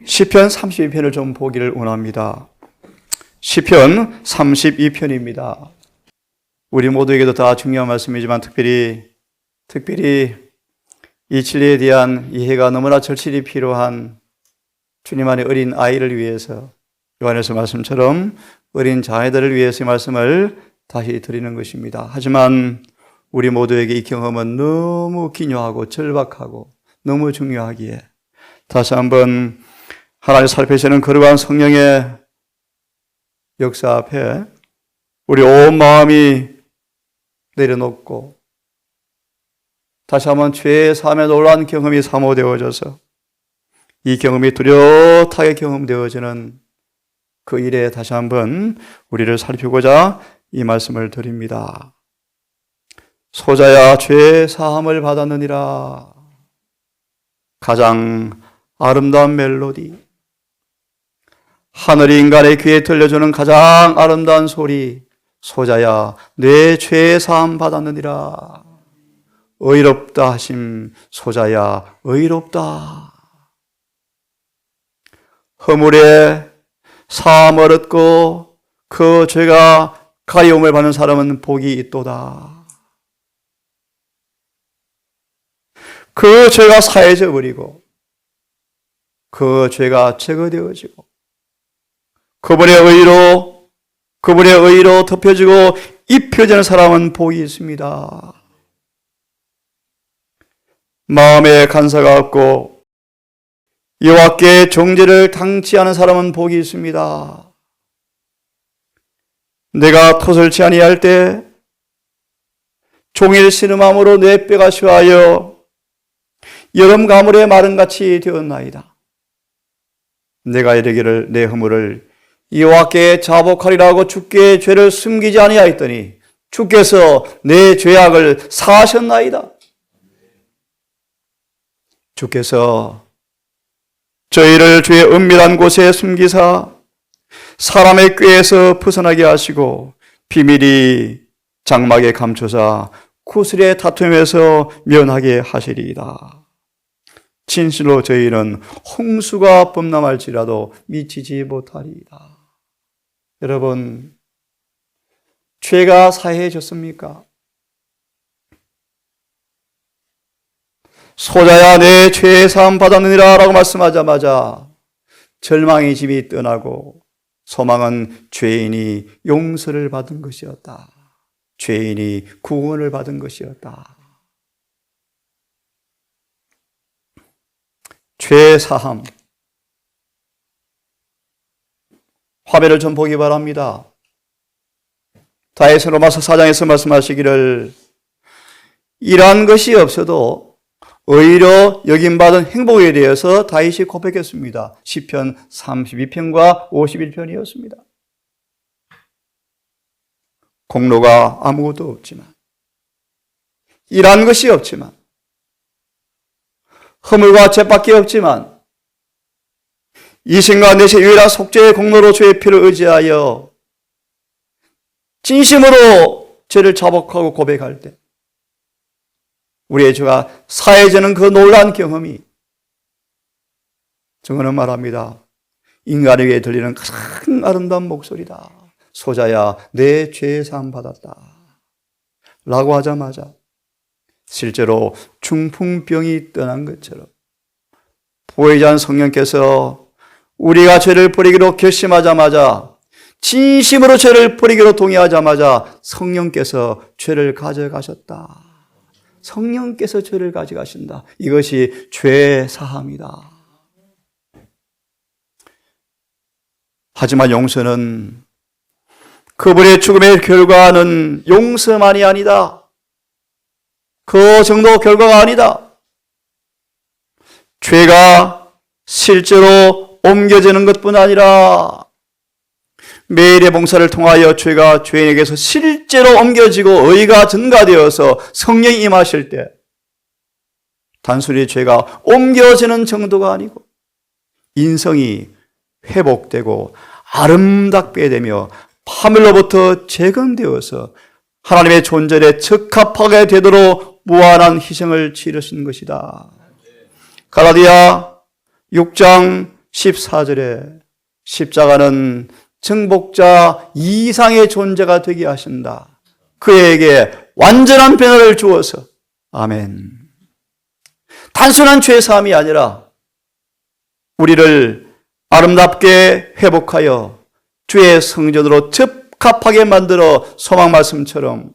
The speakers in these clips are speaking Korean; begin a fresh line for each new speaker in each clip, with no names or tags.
시편 32편을 좀 보기를 원합니다. 시편 32편입니다. 우리 모두에게도 다 중요한 말씀이지만 특별히 이 진리에 대한 이해가 너무나 절실히 필요한 주님 안의 어린 아이를 위해서, 요한일서 말씀처럼 어린 자녀들을 위해서 이 말씀을 다시 드리는 것입니다. 하지만 우리 모두에게 이 경험은 너무 기묘하고 절박하고 너무 중요하기에 다시 한번 하나님 살피시는 거룩한 성령의 역사 앞에 우리 온 마음이 내려놓고 다시 한번 죄의 삶에 놀라운 경험이 사모되어져서 이 경험이 뚜렷하게 경험되어지는 그 일에 다시 한번 우리를 살피고자 이 말씀을 드립니다. 소자야 죄 사함을 받았느니라. 가장 아름다운 멜로디, 하늘이 인간의 귀에 들려주는 가장 아름다운 소리, 소자야 내 죄 사함 받았느니라. 의롭다 하심, 소자야 의롭다. 허물에 사함을 얻고 그 죄가 가리움을 받는 사람은 복이 있도다. 그 죄가 사해져 버리고 그 죄가 제거되어지고 그분의 의로 덮여지고 입혀지는 사람은 복이 있습니다. 마음에 간사가 없고 여호와께 정죄를 당치 않은 사람은 복이 있습니다. 내가 토설치 아니할 때 종일 신음함으로 내 뼈가 쉬어하여 여름 가물의 마름같이 되었나이다. 내가 이르기를 내 허물을 여호와께 자복하리라고 주께 죄를 숨기지 아니하였더니 주께서 내 죄악을 사하셨나이다. 주께서 저희를 주의 은밀한 곳에 숨기사 사람의 꾀에서 벗어나게 하시고 비밀이 장막에 감춰사 구슬의 다툼에서 면하게 하시리이다. 진실로 저희는 홍수가 범람할지라도 미치지 못하리이다. 여러분, 죄가 사해졌습니까? 소자야 내 죄의 사함 받았느니라 라고 말씀하자마자 절망의 짐이 떠나고 소망은 죄인이 용서를 받은 것이었다. 죄인이 구원을 받은 것이었다. 죄의 사함. 화면을 좀 보기 바랍니다. 다윗은 로마서 4장에서 말씀하시기를 이러한 것이 없어도 의로 여김받은 행복에 대해서 다윗이 고백했습니다. 시편 32편과 51편이었습니다. 공로가 아무것도 없지만, 이러한 것이 없지만, 허물과 죄밖에 없지만, 이신과 내세 유일한 속죄의 공로로 주의 피를 의지하여 진심으로 죄를 자복하고 고백할 때 우리의 죄가 사해지는 그 놀라운 경험이, 저거는 말합니다. 인간에게 들리는 가장 아름다운 목소리다. 소자야 내 죄 사함 받았다 라고 하자마자 실제로 중풍병이 떠난 것처럼 보혜자 성령께서 우리가 죄를 버리기로 결심하자마자, 진심으로 죄를 버리기로 동의하자마자 성령께서 죄를 가져가셨다. 성령께서 죄를 가져가신다. 이것이 죄 사함이다. 하지만 용서는, 그분의 죽음의 결과는 용서만이 아니다. 그 정도 결과가 아니다. 죄가 실제로 옮겨지는 것뿐 아니라 매일의 봉사를 통하여 죄가 죄인에게서 실제로 옮겨지고 의가 증가되어서 성령이 임하실 때 단순히 죄가 옮겨지는 정도가 아니고 인성이 회복되고 아름답게 되며 파멸로부터 재건되어서 하나님의 존재에 적합하게 되도록 무한한 희생을 치르신 것이다. 갈라디아 6장 14절에 십자가는 정복자 이상의 존재가 되게 하신다. 그에게 완전한 변화를 주어서 아멘. 단순한 죄사함이 아니라 우리를 아름답게 회복하여 주의 성전으로 적합하게 만들어 소망 말씀처럼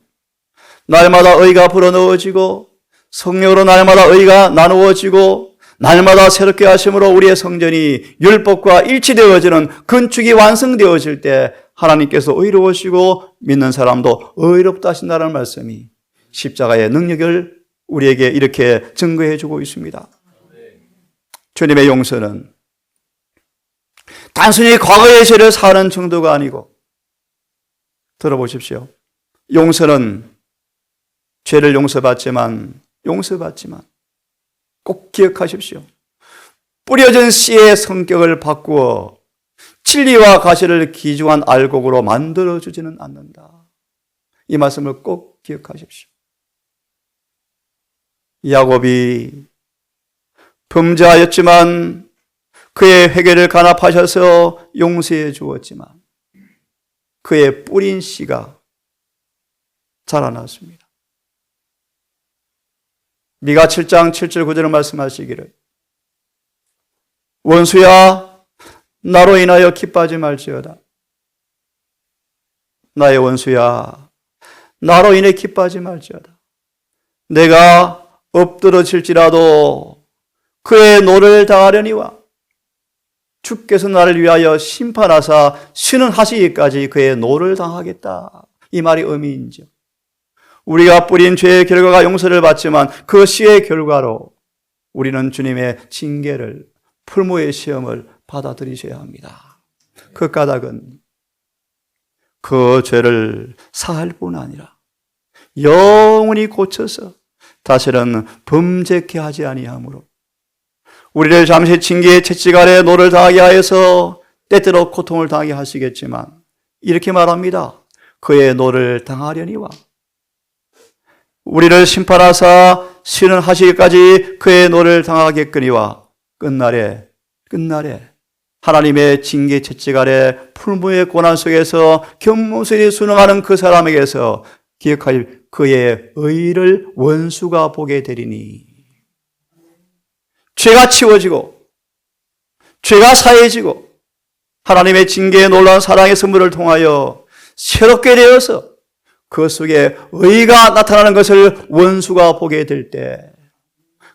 날마다 의가 불어넣어지고 성령으로 날마다 의가 나누어지고 날마다 새롭게 하심으로 우리의 성전이 율법과 일치되어지는 건축이 완성되어질 때 하나님께서 의로우시고 믿는 사람도 의롭다 하신다는 말씀이 십자가의 능력을 우리에게 이렇게 증거해 주고 있습니다. 주님의 용서는 단순히 과거의 죄를 사는 정도가 아니고, 들어보십시오. 용서는 죄를 용서받지만 꼭 기억하십시오. 뿌려진 씨의 성격을 바꾸어 진리와 가시를 기중한 알곡으로 만들어주지는 않는다. 이 말씀을 꼭 기억하십시오. 야곱이 범죄하였지만 그의 회개를 간합하셔서 용서해 주었지만 그의 뿌린 씨가 자라났습니다. 미가 7장 7절 9절을 말씀하시기를 원수야 나로 인하여 기뻐하지 말지어다. 나의 원수야 나로 인해 기뻐하지 말지어다. 내가 엎드러질지라도 그의 노를 당하려니와 주께서 나를 위하여 심판하사 신원하시기까지 그의 노를 당하겠다. 이 말이 의미인지요. 우리가 뿌린 죄의 결과가 용서를 받지만 그 씨의 결과로 우리는 주님의 징계를, 풀무의 시험을 받아들이셔야 합니다. 그 까닭은 그 죄를 사할 뿐 아니라 영원히 고쳐서 다시는 범죄케 하지 아니하므로 우리를 잠시 징계의 채찍 아래 노를 당하게 하여서 때때로 고통을 당하게 하시겠지만 이렇게 말합니다. 그의 노를 당하려니와 우리를 심판하사 신원하시기까지 그의 노를 당하겠거니와 끝날에 하나님의 징계 채찍 아래 풀무의 고난 속에서 겸손히 순응하는 그 사람에게서 기억하여 그의 의를 원수가 보게 되리니 죄가 치워지고 죄가 사해지고 하나님의 징계의 놀라운 사랑의 선물을 통하여 새롭게 되어서 그 속에 의가 나타나는 것을 원수가 보게 될 때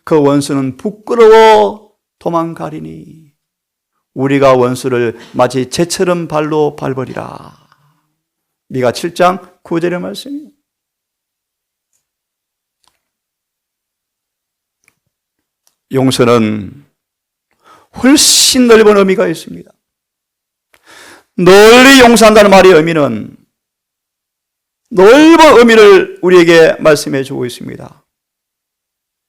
그 원수는 부끄러워 도망가리니 우리가 원수를 마치 재처럼 발로 밟으리라. 미가 7장 9절의 말씀이에요. 용서는 훨씬 넓은 의미가 있습니다. 널리 용서한다는 말의 의미는 넓은 의미를 우리에게 말씀해 주고 있습니다.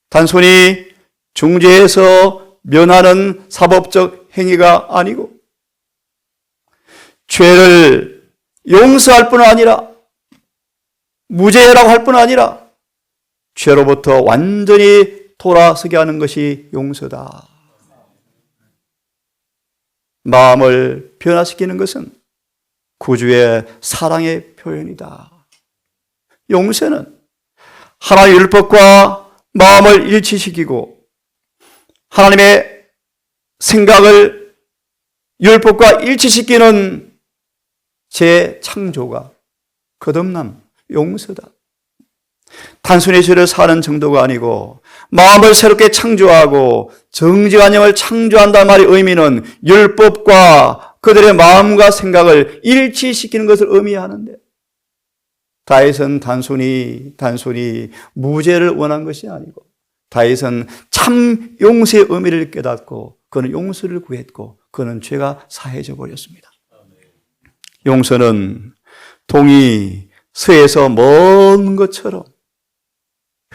단순히 중재해서 면하는 사법적 행위가 아니고 죄를 용서할 뿐 아니라 무죄라고 할 뿐 아니라 죄로부터 완전히 돌아서게 하는 것이 용서다. 마음을 변화시키는 것은 구주의 사랑의 표현이다. 용서는 하나님의 율법과 마음을 일치시키고 하나님의 생각을 율법과 일치시키는 재창조가 거듭남, 용서다. 단순히 죄를 사는 정도가 아니고 마음을 새롭게 창조하고 정직한 영을 창조한다는 말의 의미는 율법과 그들의 마음과 생각을 일치시키는 것을 의미하는데 다윗은 단순히 무죄를 원한 것이 아니고 다윗은 참 용서의 의미를 깨닫고 그는 용서를 구했고 그는 죄가 사해져 버렸습니다. 용서는 동이 서에서 먼 것처럼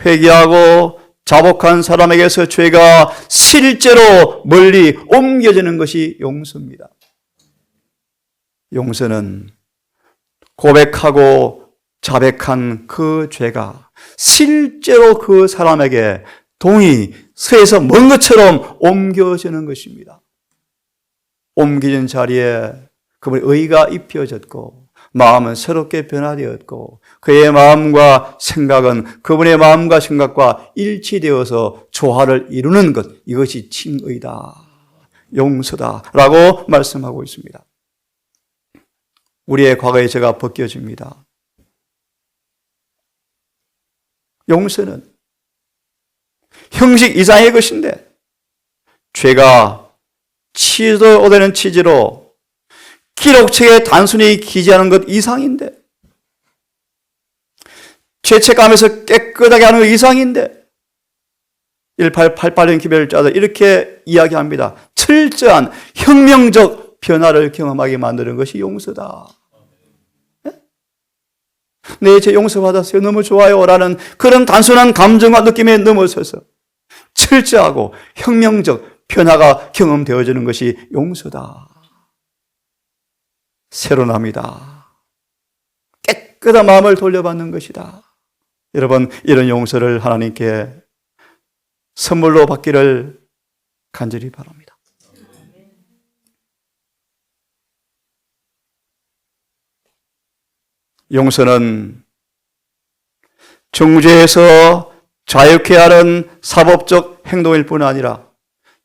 회개하고 자복한 사람에게서 죄가 실제로 멀리 옮겨지는 것이 용서입니다. 용서는 고백하고 자백한 그 죄가 실제로 그 사람에게 동이 서에서 먼 것처럼 옮겨지는 것입니다. 옮기는 자리에 그분의 의가 입혀졌고 마음은 새롭게 변화되었고 그의 마음과 생각은 그분의 마음과 생각과 일치되어서 조화를 이루는 것, 이것이 칭의다, 용서다라고 말씀하고 있습니다. 우리의 과거의 죄가 벗겨집니다. 용서는 형식 이상의 것인데 죄가 취소되는 취지로 기록책에 단순히 기재하는 것 이상인데, 죄책감에서 깨끗하게 하는 것 이상인데, 1888년 기별자도 이렇게 이야기합니다. 철저한 혁명적 변화를 경험하게 만드는 것이 용서다. 내 죄 용서받았어요, 너무 좋아요 라는 그런 단순한 감정과 느낌에 넘어서서 철저하고 혁명적 변화가 경험되어지는 것이 용서다. 새로납니다. 깨끗한 마음을 돌려받는 것이다. 여러분, 이런 용서를 하나님께 선물로 받기를 간절히 바랍니다. 용서는 정죄에서 자유케 하는 사법적 행동일 뿐 아니라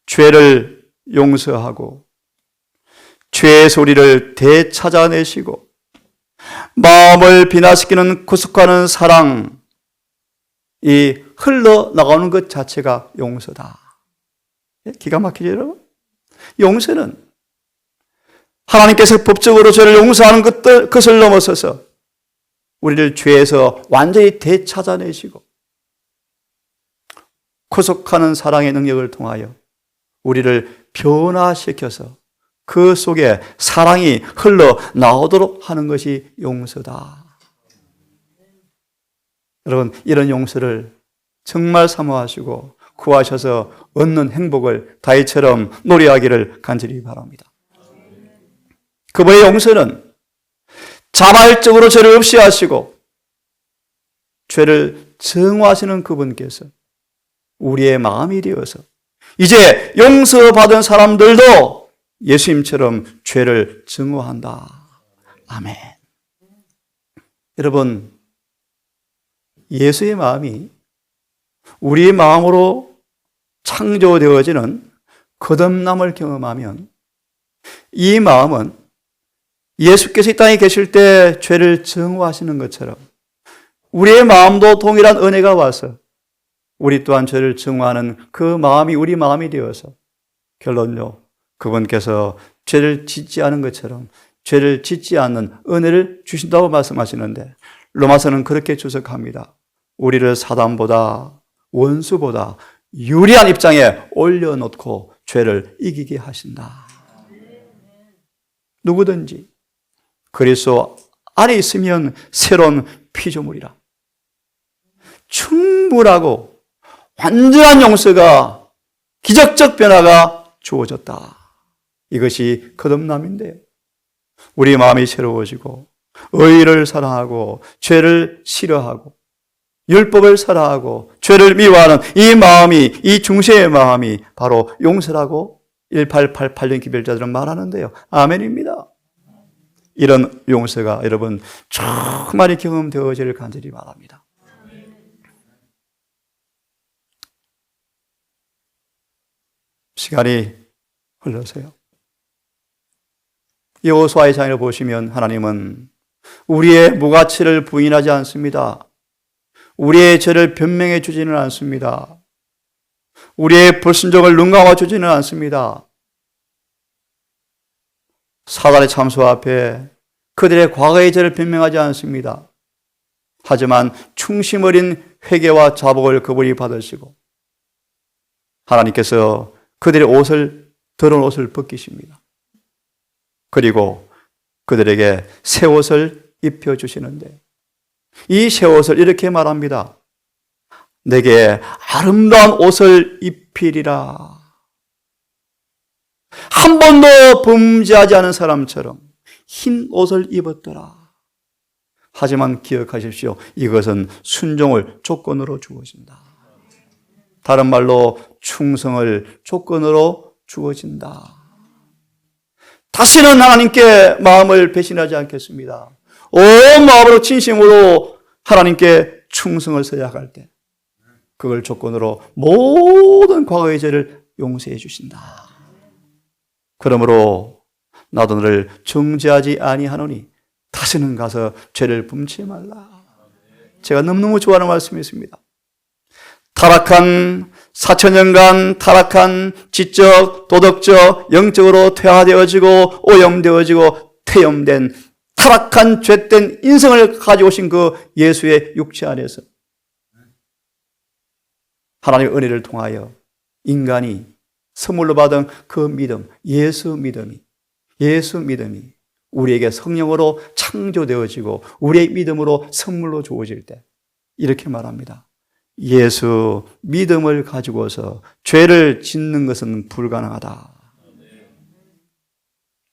죄를 용서하고 죄의 소리를 되찾아내시고 마음을 변화시키는 구속하는 사랑이 흘러나가는 것 자체가 용서다. 기가 막히죠, 여러분? 용서는 하나님께서 법적으로 죄를 용서하는 것을 넘어서서 우리를 죄에서 완전히 되찾아내시고 구속하는 사랑의 능력을 통하여 우리를 변화시켜서 그 속에 사랑이 흘러나오도록 하는 것이 용서다. 여러분, 이런 용서를 정말 사모하시고 구하셔서 얻는 행복을 다윗처럼 노래하기를 간절히 바랍니다. 그분의 용서는 자발적으로 죄를 없이 하시고 죄를 정화하시는 그분께서 우리의 마음이 되어서 이제 용서받은 사람들도 예수님처럼 죄를 증오한다. 아멘. 여러분, 예수의 마음이 우리의 마음으로 창조되어지는 거듭남을 경험하면 이 마음은 예수께서 이 땅에 계실 때 죄를 증오하시는 것처럼 우리의 마음도 동일한 은혜가 와서 우리 또한 죄를 증오하는 그 마음이 우리 마음이 되어서 결론요, 그분께서 죄를 짓지 않은 것처럼 죄를 짓지 않는 은혜를 주신다고 말씀하시는데 로마서는 그렇게 주석합니다. 우리를 사단보다 원수보다 유리한 입장에 올려놓고 죄를 이기게 하신다. 누구든지 그리스도 안에 있으면 새로운 피조물이라. 충분하고 완전한 용서가, 기적적 변화가 주어졌다. 이것이 거듭남인데요. 우리 마음이 새로워지고 의를 사랑하고 죄를 싫어하고 율법을 사랑하고 죄를 미워하는 이 마음이, 이 중세의 마음이 바로 용서라고 1888년 기별자들은 말하는데요. 아멘입니다. 이런 용서가 여러분 충만히 경험되어지를 간절히 바랍니다. 시간이 흘러서요. 여호수아의 장을 보시면 하나님은 우리의 무가치를 부인하지 않습니다. 우리의 죄를 변명해 주지는 않습니다. 우리의 불순종을 눈감아 주지는 않습니다. 사단의 참소 앞에 그들의 과거의 죄를 변명하지 않습니다. 하지만 충심 어린 회개와 자복을 그분이 받으시고 하나님께서 그들의 더러운 옷을 벗기십니다. 그리고 그들에게 새 옷을 입혀주시는데 이 새 옷을 이렇게 말합니다. 내게 아름다운 옷을 입히리라. 한 번도 범죄하지 않은 사람처럼 흰 옷을 입었더라. 하지만 기억하십시오. 이것은 순종을 조건으로 주어진다. 다른 말로 충성을 조건으로 주어진다. 다시는 하나님께 마음을 배신하지 않겠습니다. 온 마음으로 진심으로 하나님께 충성을 서약할 때 그걸 조건으로 모든 과거의 죄를 용서해 주신다. 그러므로 나도 너를 정죄하지 아니하노니 다시는 가서 죄를 범치 말라. 제가 너무너무 좋아하는 말씀이 있습니다. 타락한 4,000년간 타락한 지적, 도덕적, 영적으로 퇴화되어지고 오염되어지고 퇴염된 타락한 죄된 인생을 가지고 오신 그 예수의 육체 안에서 하나님의 은혜를 통하여 인간이 선물로 받은 그 믿음, 예수 믿음이 우리에게 성령으로 창조되어지고 우리의 믿음으로 선물로 주어질 때 이렇게 말합니다. 예수 믿음을 가지고서 죄를 짓는 것은 불가능하다.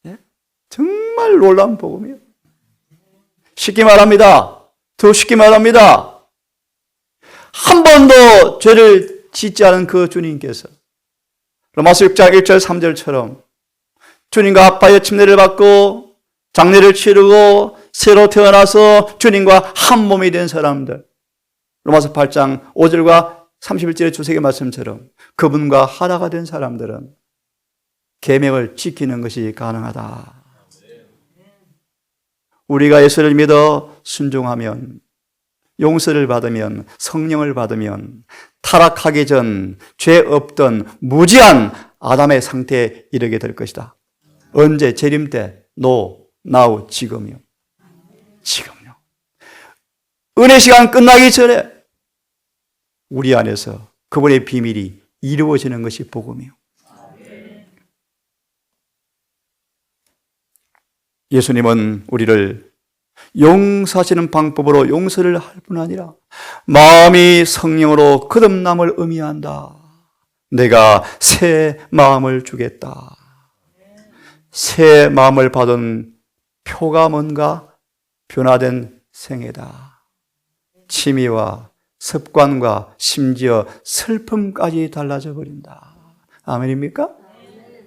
네? 정말 놀라운 복음이에요. 쉽게 말합니다. 더 쉽게 말합니다. 한 번도 죄를 짓지 않은 그 주님께서 로마서 6장 1절 3절처럼 주님과 아빠의 침례를 받고 장례를 치르고 새로 태어나서 주님과 한 몸이 된 사람들, 로마서 8장 5절과 31절의 주석의 말씀처럼 그분과 하나가 된 사람들은 계명을 지키는 것이 가능하다. 우리가 예수를 믿어 순종하면, 용서를 받으면, 성령을 받으면 타락하기 전 죄 없던 무지한 아담의 상태에 이르게 될 것이다. 언제? 재림 때. No, now, 지금이요. 지금요. 은혜 시간 끝나기 전에 우리 안에서 그분의 비밀이 이루어지는 것이 복음이요. 예수님은 우리를 용서하시는 방법으로 용서를 할 뿐 아니라 마음이 성령으로 거듭남을 의미한다. 내가 새 마음을 주겠다. 새 마음을 받은 표가 뭔가? 변화된 생애다. 취미와 습관과 심지어 슬픔까지 달라져 버린다. 아멘입니까?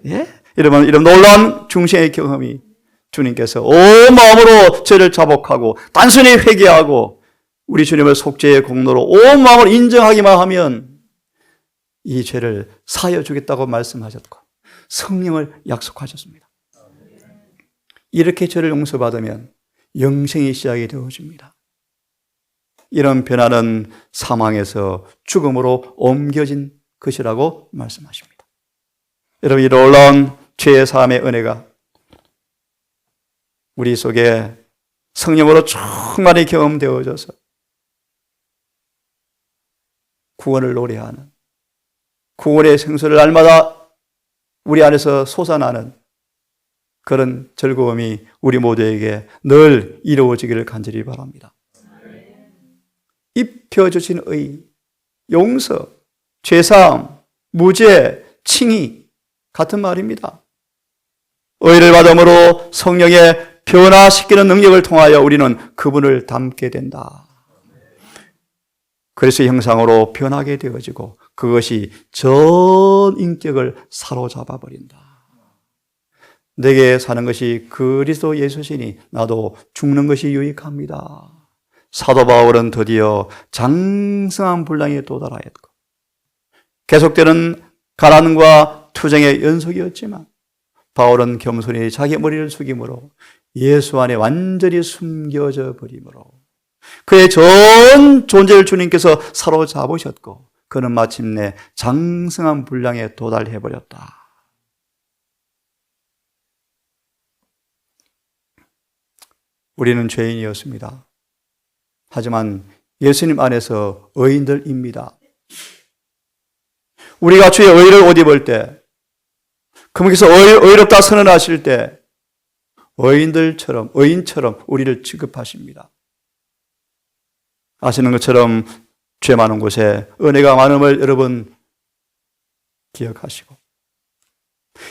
예? 이런 놀라운 중생의 경험이 주님께서 온 마음으로 죄를 자복하고 단순히 회개하고 우리 주님을 속죄의 공로로 온 마음으로 인정하기만 하면 이 죄를 사하여 주겠다고 말씀하셨고 성령을 약속하셨습니다. 이렇게 죄를 용서받으면 영생이 시작이 되어집니다. 이런 변화는 사망에서 죽음으로 옮겨진 것이라고 말씀하십니다. 여러분, 이 놀라운 죄의 사함의 은혜가 우리 속에 성령으로 충만히 경험되어져서 구원을 노래하는, 구원의 생수를 날마다 우리 안에서 솟아나는 그런 즐거움이 우리 모두에게 늘 이루어지기를 간절히 바랍니다. 입혀주신 의, 용서, 죄사함, 무죄, 칭의 같은 말입니다. 의를 받음으로 성령의 변화시키는 능력을 통하여 우리는 그분을 닮게 된다. 그리스도의 형상으로 변하게 되어지고 그것이 전 인격을 사로잡아 버린다. 내게 사는 것이 그리스도 예수시니 나도 죽는 것이 유익합니다. 사도 바울은 드디어 장성한 분량에 도달하였고 계속되는 가난과 투쟁의 연속이었지만 바울은 겸손히 자기 머리를 숙임으로 예수 안에 완전히 숨겨져 버림으로 그의 전 존재를 주님께서 사로잡으셨고 그는 마침내 장성한 분량에 도달해 버렸다. 우리는 죄인이었습니다. 하지만 예수님 안에서 의인들입니다. 우리가 주의 의를 옷 입을 때, 그분께서 의롭다 선언하실 때 의인처럼 우리를 취급하십니다. 아시는 것처럼 죄 많은 곳에 은혜가 많음을 여러분 기억하시고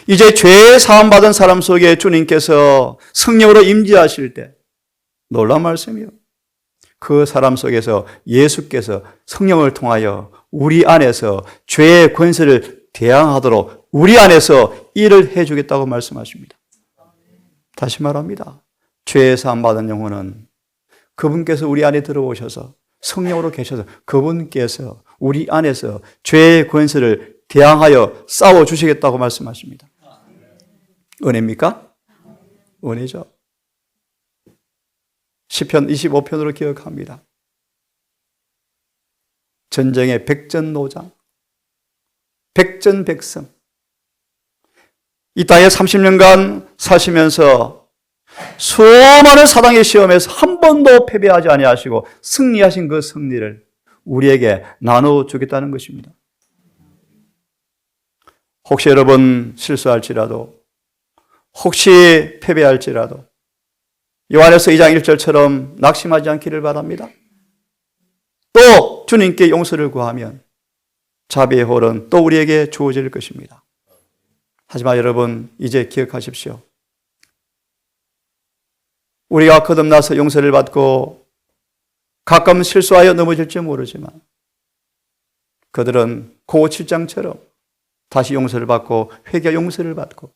이제 죄 사함 받은 사람 속에 주님께서 성령으로 임재하실 때 놀라운 말씀이요. 그 사람 속에서 예수께서 성령을 통하여 우리 안에서 죄의 권세를 대항하도록 우리 안에서 일을 해주겠다고 말씀하십니다. 다시 말합니다. 죄 사함 받은 영혼은 그분께서 우리 안에 들어오셔서 성령으로 계셔서 그분께서 우리 안에서 죄의 권세를 대항하여 싸워주시겠다고 말씀하십니다. 은혜입니까? 은혜죠. 시편 25편으로 기억합니다. 전쟁의 백전노장, 백전백승. 이 땅에 30년간 사시면서 수많은 사당의 시험에서 한 번도 패배하지 아니하시고 승리하신 그 승리를 우리에게 나눠주겠다는 것입니다. 혹시 여러분 실수할지라도, 혹시 패배할지라도 요한에서 2장 1절처럼 낙심하지 않기를 바랍니다. 또 주님께 용서를 구하면 자비의 홀은 또 우리에게 주어질 것입니다. 하지만 여러분 이제 기억하십시오. 우리가 거듭나서 용서를 받고 가끔 실수하여 넘어질지 모르지만 그들은 고 7장처럼 다시 용서를 받고 회개 용서를 받고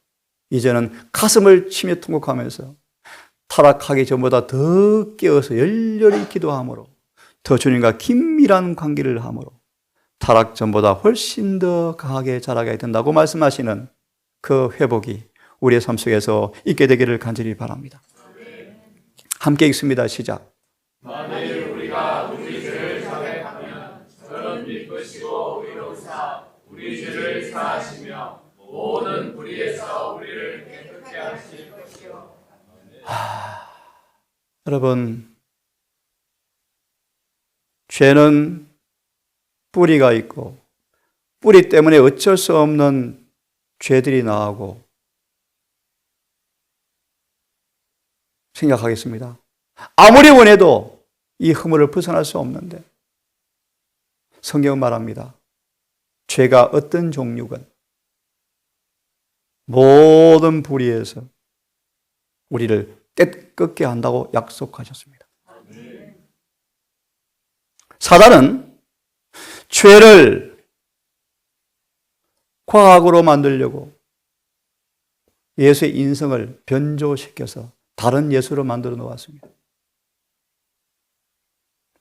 이제는 가슴을 치며 통곡하면서 타락하기 전보다 더 깨어서 열렬히 기도함으로 더 주님과 긴밀한 관계를 함으로 타락 전보다 훨씬 더 강하게 자라게 된다고 말씀하시는 그 회복이 우리의 삶 속에서 있게 되기를 간절히 바랍니다. 함께 읽습니다. 시작.
만일 우리가 우리 죄를 자백하면 저는 믿으시고 의로우사 우리 죄를 사하시며 모든 불의에서 우리를 깨끗게 하실 것이요.
여러분, 죄는 뿌리가 있고 뿌리 때문에 어쩔 수 없는 죄들이 나오고 생각하겠습니다. 아무리 원해도 이 허물을 벗어날 수 없는데 성경은 말합니다. 죄가 어떤 종류건 모든 불의에서 우리를 깨끗게 한다고 약속하셨습니다. 사단은 죄를 과학으로 만들려고 예수의 인성을 변조시켜서 다른 예수로 만들어 놓았습니다.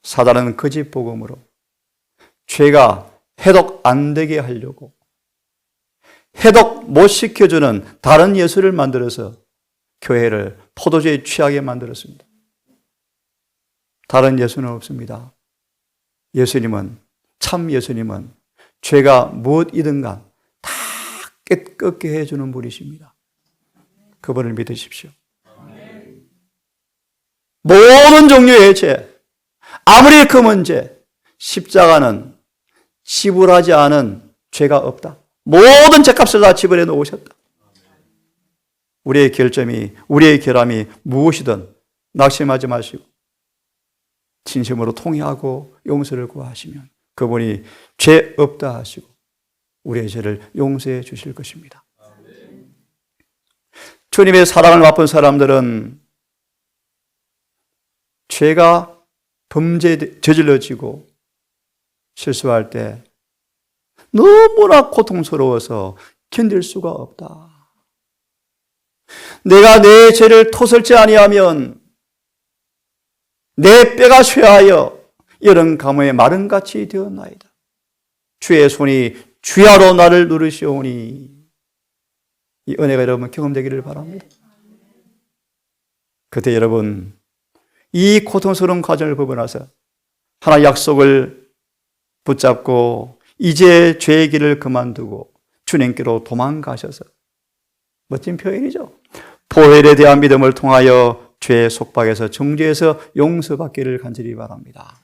사단은 거짓 복음으로 죄가 해독 안 되게 하려고 해독 못 시켜주는 다른 예수를 만들어서 교회를 포도주에 취하게 만들었습니다. 다른 예수는 없습니다. 예수님은, 참 예수님은 죄가 무엇이든 간 다 깨끗게 해주는 분이십니다. 그분을 믿으십시오. 모든 종류의 죄, 아무리 금은 죄, 십자가는 지불하지 않은 죄가 없다. 모든 죄값을 다 지불해 놓으셨다. 우리의 결점이, 우리의 결함이 무엇이든 낙심하지 마시고 진심으로 통회하고 용서를 구하시면 그분이 죄 없다 하시고 우리의 죄를 용서해 주실 것입니다. 주님의 사랑을 맛본 사람들은 죄가 저질러지고 실수할 때 너무나 고통스러워서 견딜 수가 없다. 내가 내 죄를 토설지 아니하면 내 뼈가 쇠하여 이런 가뭄에 마른같이 되었나이다. 주의 손이 주야로 나를 누르시오니 이 은혜가 여러분 경험되기를 바랍니다. 그때 여러분 이 고통스러운 과정을 벗어나서 하나의 약속을 붙잡고 이제 죄의 길을 그만두고 주님께로 도망가셔서 멋진 표현이죠. 보혈에 대한 믿음을 통하여 죄의 속박에서 정죄에서 용서받기를 간절히 바랍니다.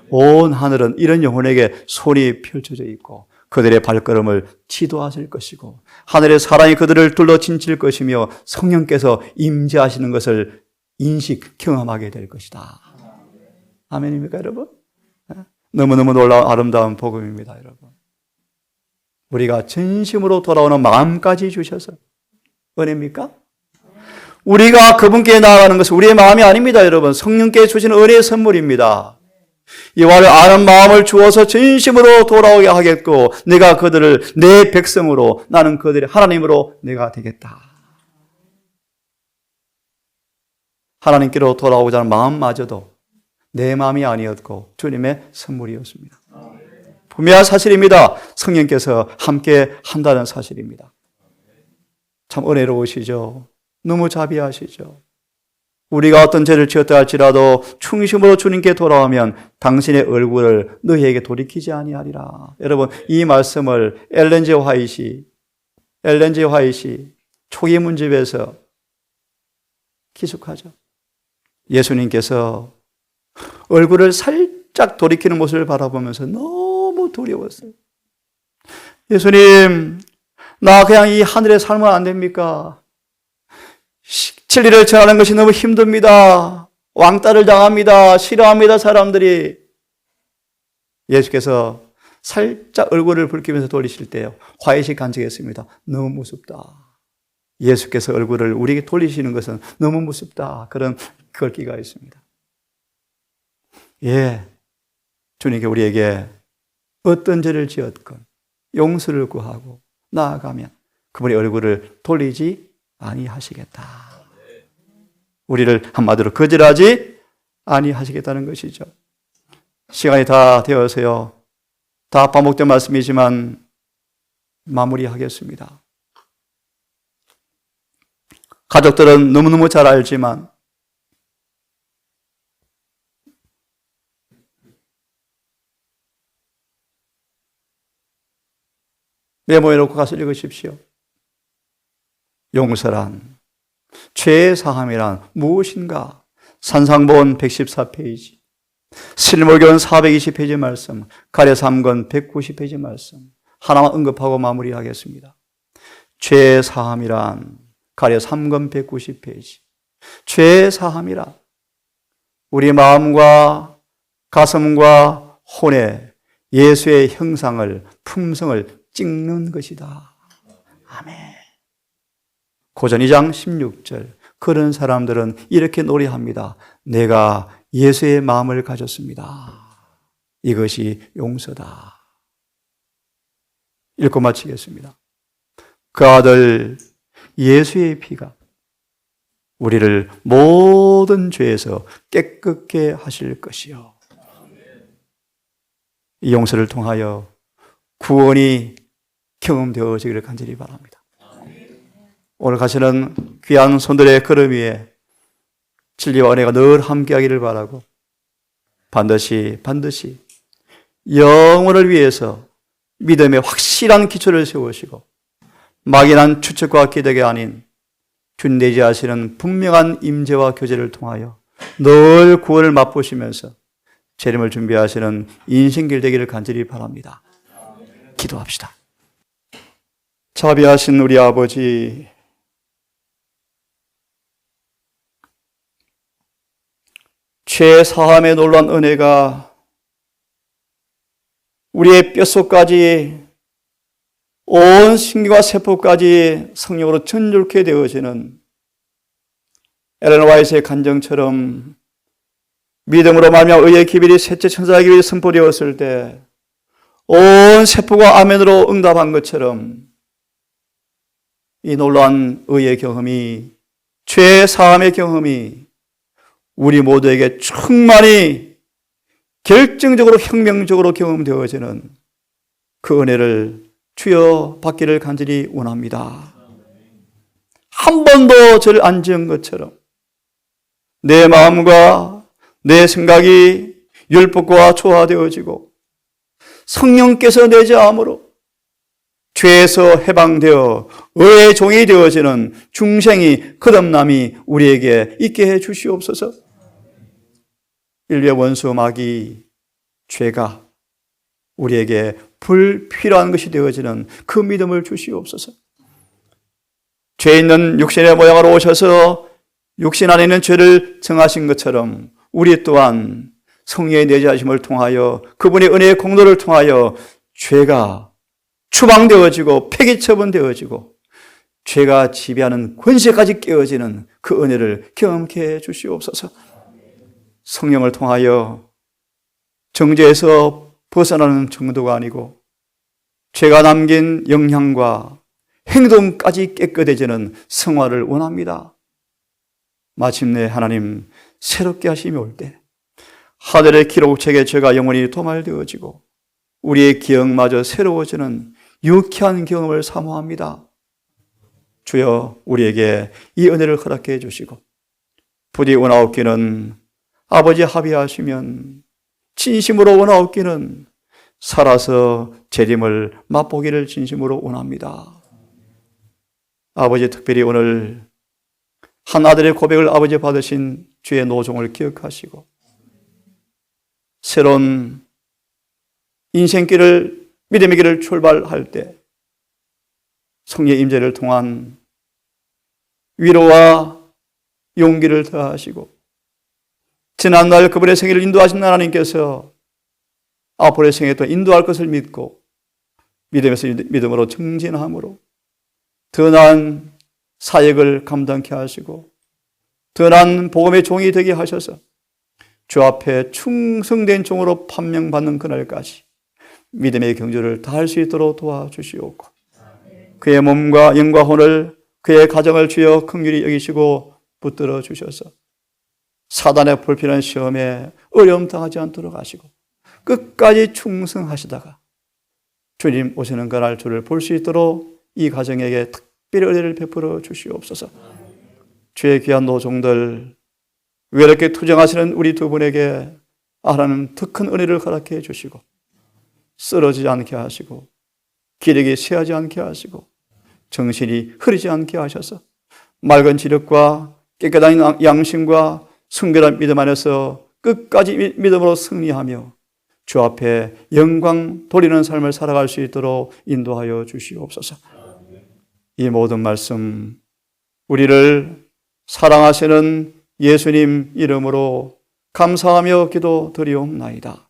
온 하늘은 이런 영혼에게 손이 펼쳐져 있고 그들의 발걸음을 지도하실 것이고 하늘의 사랑이 그들을 둘러 진칠 것이며 성령께서 임재하시는 것을 인식, 경험하게 될 것이다. 아멘입니까 여러분? 너무너무 놀라운 아름다운 복음입니다 여러분. 우리가 진심으로 돌아오는 마음까지 주셔서 은혜입니까? 우리가 그분께 나아가는 것은 우리의 마음이 아닙니다 여러분. 성령께 주시는 은혜의 선물입니다. 여호와를 아는 마음을 주어서 진심으로 돌아오게 하겠고 내가 그들을 내 백성으로 나는 그들의 하나님으로 내가 되겠다. 하나님께로 돌아오고자 하는 마음마저도 내 마음이 아니었고 주님의 선물이었습니다. 분명한 사실입니다. 성령께서 함께 한다는 사실입니다. 참 은혜로우시죠. 너무 자비하시죠. 우리가 어떤 죄를 지었다 할지라도 충심으로 주님께 돌아오면 당신의 얼굴을 너희에게 돌이키지 아니하리라. 여러분, 이 말씀을 엘렌 G. 화이트이 초기 문집에서 기숙하죠. 예수님께서 얼굴을 살짝 돌이키는 모습을 바라보면서 너무 두려웠어요. 예수님, 나 그냥 이 하늘에 살면 안 됩니까? 진리를 전하는 것이 너무 힘듭니다. 왕따를 당합니다. 싫어합니다, 사람들이. 예수께서 살짝 얼굴을 붉히면서 돌리실 때요, 화이트이 간증했습니다. 너무 무섭다. 예수께서 얼굴을 우리에게 돌리시는 것은 너무 무섭다. 그런 글귀가 있습니다. 예, 주님께 우리에게 어떤 죄를 지었건 용서를 구하고 나아가면 그분의 얼굴을 돌리지 아니하시겠다. 우리를 한마디로 거절하지 아니하시겠다는 것이죠. 시간이 다 되어서요, 다 반복된 말씀이지만 마무리하겠습니다. 가족들은 너무너무 잘 알지만 메모해놓고 가서 읽으십시오. 용서란, 죄의 사함이란 무엇인가? 산상본 114페이지, 실물교훈 420페이지 말씀, 가려 3권 190페이지 말씀 하나만 언급하고 마무리하겠습니다. 죄의 사함이란 가려 3권 190페이지. 죄의 사함이란 우리 마음과 가슴과 혼에 예수의 형상을, 품성을 찍는 것이다. 아멘. 고전 2장 16절. 그런 사람들은 이렇게 노래합니다. 내가 예수의 마음을 가졌습니다. 이것이 용서다. 읽고 마치겠습니다. 그 아들 예수의 피가 우리를 모든 죄에서 깨끗게 하실 것이요. 이 용서를 통하여 구원이 경험되어지기를 간절히 바랍니다. 오늘 가시는 귀한 손들의 걸음 위에 진리와 은혜가 늘 함께하기를 바라고 반드시 영혼을 위해서 믿음의 확실한 기초를 세우시고 막연한 추측과 기대가 아닌 주님 내지하시는 분명한 임재와 교제를 통하여 늘 구원을 맛보시면서 재림을 준비하시는 인생길 되기를 간절히 바랍니다. 기도합시다. 자비하신 우리 아버지, 죄 사함의 놀라운 은혜가 우리의 뼛속까지 온 신경과 세포까지 성령으로 전율케 되어지는 엘렌 화이트의 간정처럼 믿음으로 말미암아 의의 기별이 셋째 천사의 기별이 선포되었을 때 온 세포가 아멘으로 응답한 것처럼 이 놀라운 의의 경험이, 죄 사함의 경험이 우리 모두에게 충만히 결정적으로 혁명적으로 경험되어지는 그 은혜를 주여 받기를 간절히 원합니다. 한 번도 저를 안 지은 것처럼 내 마음과 내 생각이 율법과 조화되어지고 성령께서 내재함으로 죄에서 해방되어 의의 종이 되어지는 중생이 거듭남이 우리에게 있게 해 주시옵소서. 인류의 원수 마귀 죄가 우리에게 불필요한 것이 되어지는 그 믿음을 주시옵소서. 죄 있는 육신의 모양으로 오셔서 육신 안에 있는 죄를 정하신 것처럼 우리 또한 성령의 내재하심을 통하여 그분의 은혜의 공로를 통하여 죄가 추방되어지고 폐기처분되어지고 죄가 지배하는 권세까지 깨어지는 그 은혜를 경험케 해 주시옵소서. 성령을 통하여 정죄에서 벗어나는 정도가 아니고 죄가 남긴 영향과 행동까지 깨끗해지는 성화를 원합니다. 마침내 하나님 새롭게 하심이 올 때 하늘의 기록책에 제가 영원히 도말되어지고 우리의 기억마저 새로워지는 유쾌한 경험을 사모합니다. 주여 우리에게 이 은혜를 허락해 주시고 부디 원하옵기는 아버지 합의하시면 진심으로 원하옵기는 살아서 재림을 맛보기를 진심으로 원합니다. 아버지 특별히 오늘 한 아들의 고백을 아버지 받으신 주의 노종을 기억하시고 새로운 인생길을 믿음의 길을 출발할 때 성령의 임재를 통한 위로와 용기를 더하시고 지난날 그분의 생애를 인도하신 하나님께서 앞으로의 생에 또 인도할 것을 믿고 믿음에서 믿음으로 증진함으로 더 나은 사역을 감당케 하시고 더 나은 복음의 종이 되게 하셔서 주 앞에 충성된 종으로 판명받는 그날까지 믿음의 경주를 다할 수 있도록 도와주시옵고 그의 몸과 영과 혼을 그의 가정을 주여 긍휼히 여기시고 붙들어 주셔서 사단의 불필요한 시험에 어려움 당하지 않도록 하시고 끝까지 충성하시다가 주님 오시는 그날 주를 볼 수 있도록 이 가정에게 특별히 은혜를 베풀어 주시옵소서. 주의 귀한 노종들 외롭게 투정하시는 우리 두 분에게 하나님 더 큰 은혜를 허락해 주시고 쓰러지지 않게 하시고 기력이 쇠하지 않게 하시고 정신이 흐리지 않게 하셔서 맑은 지력과 깨끗한 양심과 순결한 믿음 안에서 끝까지 믿음으로 승리하며 주 앞에 영광 돌리는 삶을 살아갈 수 있도록 인도하여 주시옵소서. 이 모든 말씀 우리를 사랑하시는 예수님 이름으로 감사하며 기도드리옵나이다.